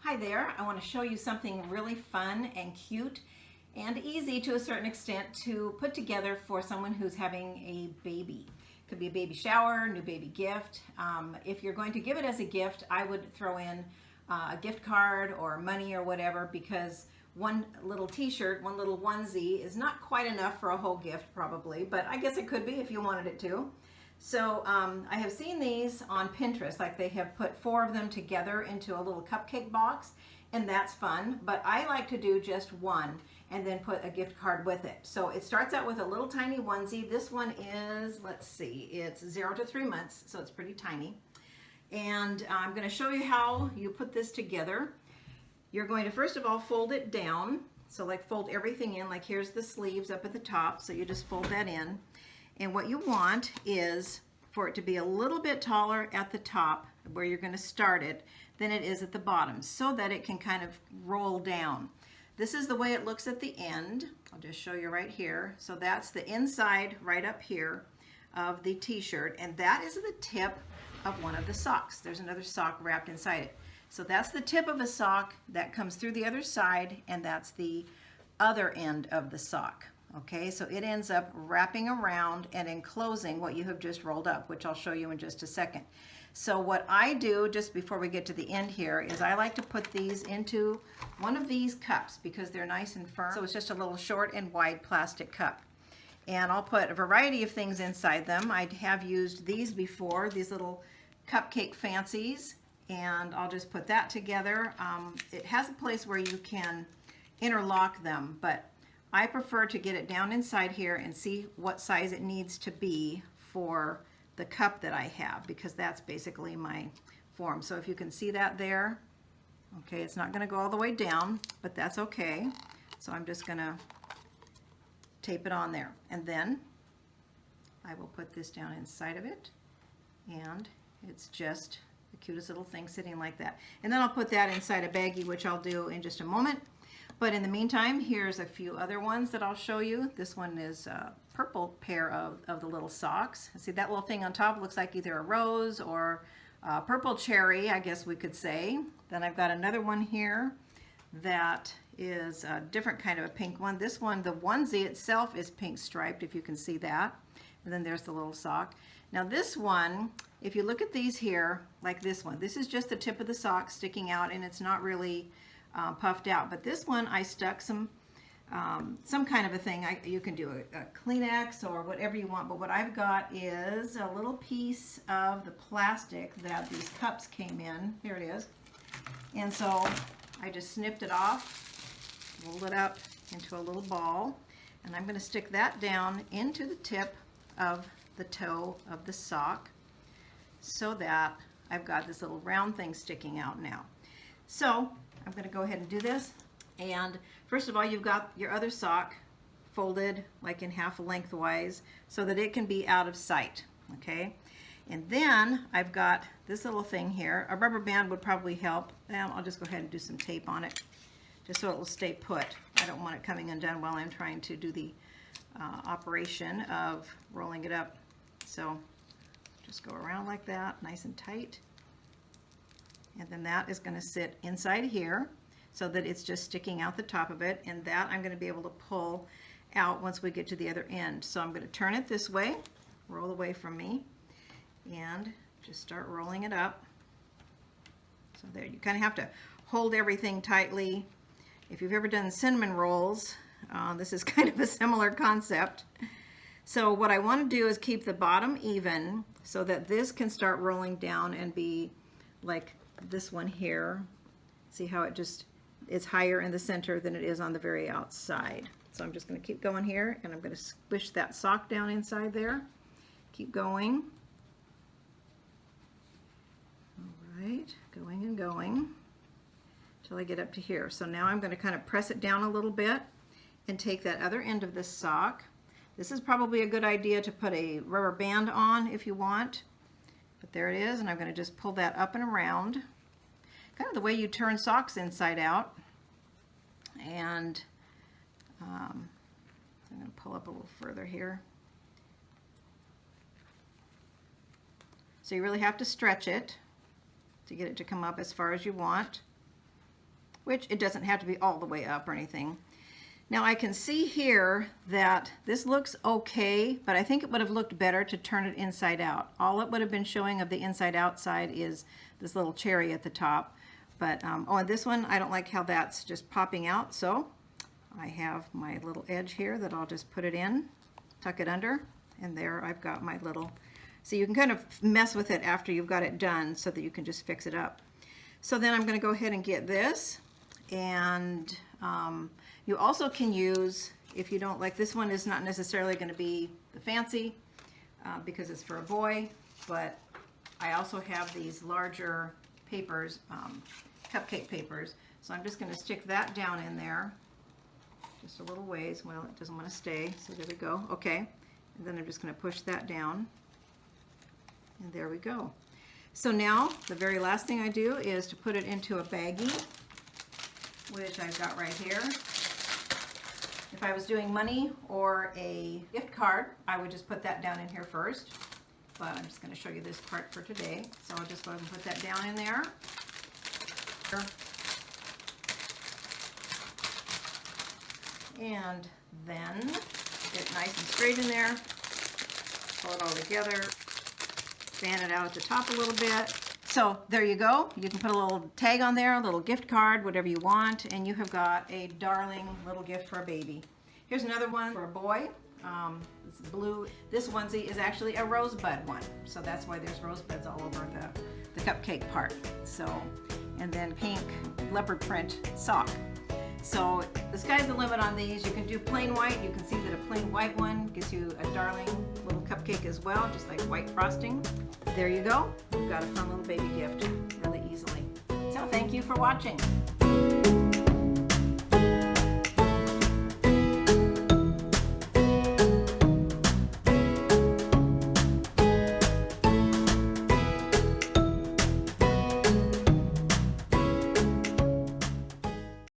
Hi there, I want to show you something really fun and cute and easy to a certain extent to put together for someone who's having a baby. It could be a baby shower, new baby gift. If you're going to give it as a gift, I would throw in a gift card or money or whatever, because one little t-shirt, one little onesie is not quite enough for a whole gift probably, but I guess it could be if you wanted it to. So I have seen these on Pinterest, like they have put 4 of them together into a little cupcake box, and that's fun. But I like to do just one and then put a gift card with it. So it starts out with a little tiny onesie. This one is, let's see, it's 0 to 3 months, so it's pretty tiny. And I'm going to show you how you put this together. You're going to first of all fold it down. So like fold everything in, like here's the sleeves up at the top, so you just fold that in. And what you want is for it to be a little bit taller at the top where you're going to start it than it is at the bottom, so that it can kind of roll down. This is the way it looks at the end. I'll just show you right here. So that's the inside right up here of the t-shirt, and that is the tip of one of the socks. There's another sock wrapped inside it. So that's the tip of a sock that comes through the other side, and that's the other end of the sock. Okay, so it ends up wrapping around and enclosing what you have just rolled up, which I'll show you in just a second. So what I do just before we get to the end here is I like to put these into one of these cups because they're nice and firm. So it's just a little short and wide plastic cup. And I'll put a variety of things inside them. I have used these before, these little cupcake fancies, and I'll just put that together. It has a place where you can interlock them, but I prefer to get it down inside here and see what size it needs to be for the cup that I have, because that's basically my form. So if you can see that there, okay, it's not going to go all the way down, but that's okay. So I'm just going to tape it on there, and then I will put this down inside of it, and it's just the cutest little thing sitting like that. And then I'll put that inside a baggie, which I'll do in just a moment. But in the meantime, here's a few other ones that I'll show you. This one is a purple pair of the little socks. See that little thing on top looks like either a rose or a purple cherry, I guess we could say. Then I've got another one here that is a different kind of a pink one. This one, the onesie itself is pink striped, if you can see that. And then there's the little sock. Now this one, if you look at these here, like this one, this is just the tip of the sock sticking out, and it's not really puffed out. But this one I stuck some kind of a thing. You can do a Kleenex or whatever you want, but what I've got is a little piece of the plastic that these cups came in. Here it is. And so I just snipped it off, rolled it up into a little ball, and I'm going to stick that down into the tip of the toe of the sock so that I've got this little round thing sticking out now. So I'm going to go ahead and do this. And first of all, you've got your other sock folded like in half lengthwise so that it can be out of sight. Okay. And then I've got this little thing here. A rubber band would probably help. And I'll just go ahead and do some tape on it just so it will stay put. I don't want it coming undone while I'm trying to do the operation of rolling it up. So just go around like that, nice and tight. And then that is going to sit inside here so that it's just sticking out the top of it, and that I'm going to be able to pull out once we get to the other end. So I'm going to turn it this way, roll away from me, and just start rolling it up. So there, you kind of have to hold everything tightly. If you've ever done cinnamon rolls, this is kind of a similar concept. So what I want to do is keep the bottom even so that this can start rolling down and be like this one here. See how it's higher in the center than it is on the very outside. So I'm just going to keep going here, and I'm going to squish that sock down inside there. Keep going. All right, going and going until I get up to here. So now I'm going to kind of press it down a little bit and take that other end of this sock. This is probably a good idea to put a rubber band on if you want. But there it is, and I'm going to just pull that up and around, kind of the way you turn socks inside out. And I'm going to pull up a little further here. So you really have to stretch it to get it to come up as far as you want. which it doesn't have to be all the way up or anything. Now I can see here that this looks okay, but I think it would have looked better to turn it inside out. All it would have been showing of the inside out side is this little cherry at the top. But on this one, I don't like how that's just popping out, so I have my little edge here that I'll just put it in, tuck it under, and there I've got my little, so you can kind of mess with it after you've got it done so that you can just fix it up. So then I'm going to go ahead and get this, and you also can use, if you don't like, this one is not necessarily going to be the fancy because it's for a boy, but I also have these larger papers, cupcake papers, so I'm just going to stick that down in there just a little ways. Well, it doesn't want to stay, so there we go. Okay, and then I'm just going to push that down, and there we go. So now the very last thing I do is to put it into a baggie, which I've got right here. If I was doing money or a gift card, I would just put that down in here first, but I'm just going to show you this part for today. So I'll just go ahead and put that down in there. And then get it nice and straight in there, pull it all together, fan it out at the top a little bit. So there you go. You can put a little tag on there, a little gift card, whatever you want, and you have got a darling little gift for a baby. Here's another one for a boy. This blue. This onesie is actually a rosebud one, so that's why there's rosebuds all over the cupcake part. So, and then pink leopard print sock. So the sky's the limit on these. You can do plain white. You can see that a plain white one gives you a darling little cupcake as well, just like white frosting. There you go. You've got a fun little baby gift really easily. So thank you for watching.